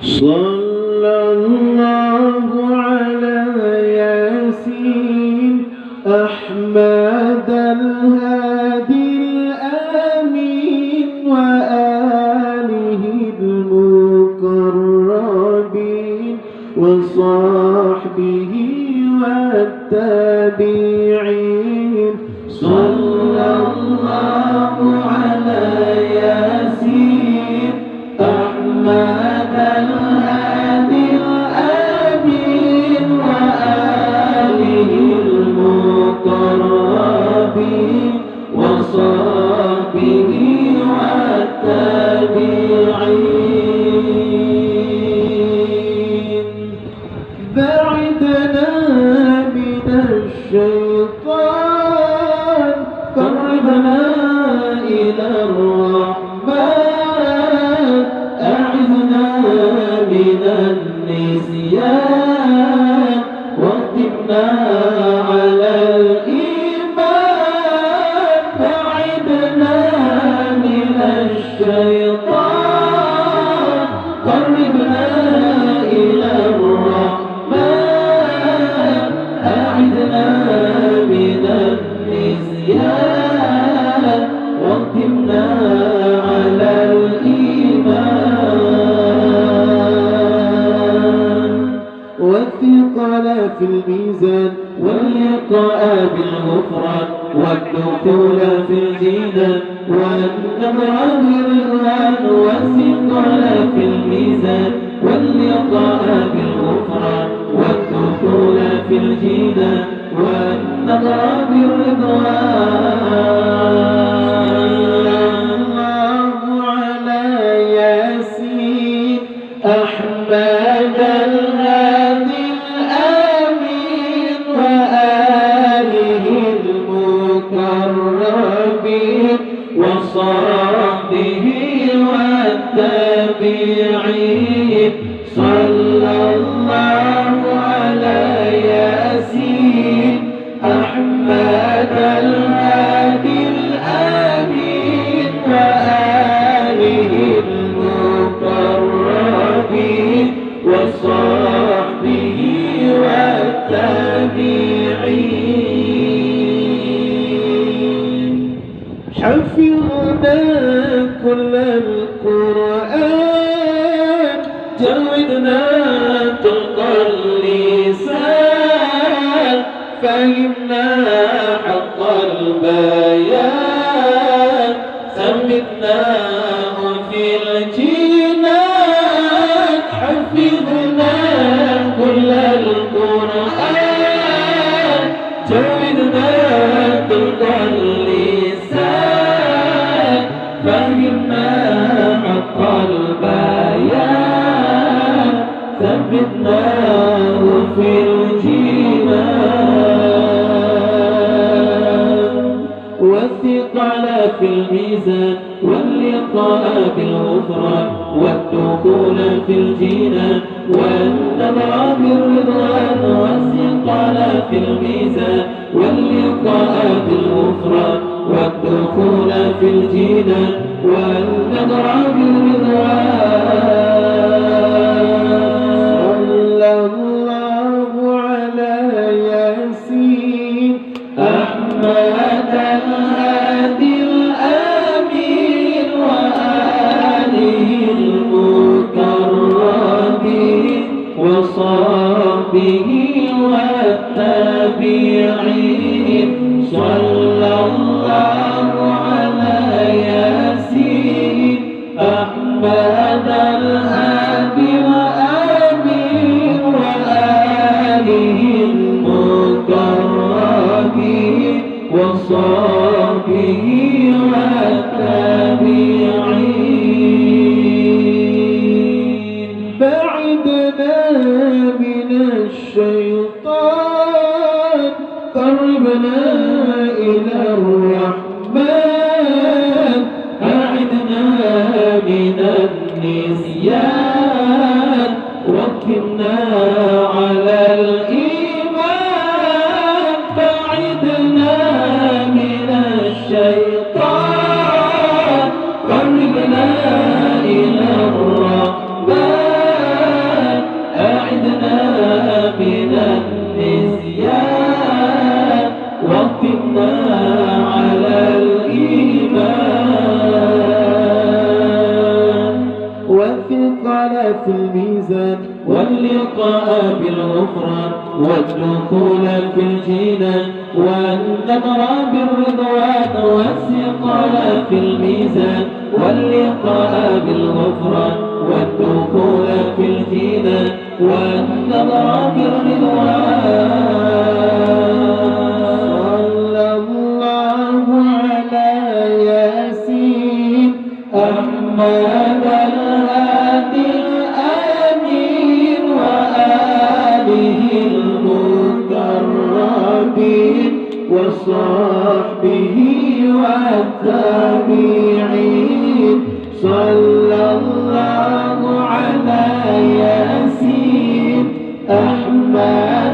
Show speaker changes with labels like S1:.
S1: صلى الله على ياسين أحمد الهادي الآمين وآله المقربين وصحبه والتابعين. صلى الله على ياسين أحمد الهادي الآمين وآله المقربين وصحبه والتابعين. بعدنا من الشيطان قربنا إلى الرحمن أعذنا من النسيان واختمنا على الإيمان. بعدنا من الشيطان قربنا إلى الرحمن أعذنا من النسيان واختمنا على الإيمان. والثقل في الميزان واللقاء بالغفران والدخول في الجنان والنظر بالرضوان. والثقل في الميزان واللقاء بالغفران والدخول في الجنان والنظر بالرضوان. الله على ياسين أحمد الهادي الآمين وآله المقربين وصحبه والتابعين. صلى الله على ياسين أحمد الهادي الآمين وآله المقربين وصحبه والتابعين. حفظنا كل القرآن جودنا طلق اللسان فهمنا حق البيان ثبتناه في الجنان. حفظنا كل القرآن جودنا طلق اللسان فهمنا حق البيان ثبتناه في الجنان. والثقل في الميزان واللقاء بالغفران والدخول في الجنان والنظر بالرضوان. والثقل في الميزان واللقاء بالغفران والدخول في الجنان والنظر بالرضوان. صلى الله على ياسين أحمد الهادي الآمين وآله المقربين وصحبه والتابعين. صلى الله على ياسين أحمد الهادي الآمين وآله المقربين وصحبه والتابعين. بعدنا من الشيطان قربنا إلى الرحمن أعذنا من النسيان واختمنا على الإيمان. بعدنا من الشيطان قربنا إلى الرحمن
S2: والثقل في الميزان
S1: واللقاء بالغفران والدخول في الجنان والنظر بالرضوان والثقل في الميزان واللقاء بالغفران والدخول في الجنان والنظر بالرضوان.
S2: صلى الله على ياسين
S1: أحمد الهادي الأمين وآله المقربين وصحبه والتابعين. صلى الله على ياسين أحمد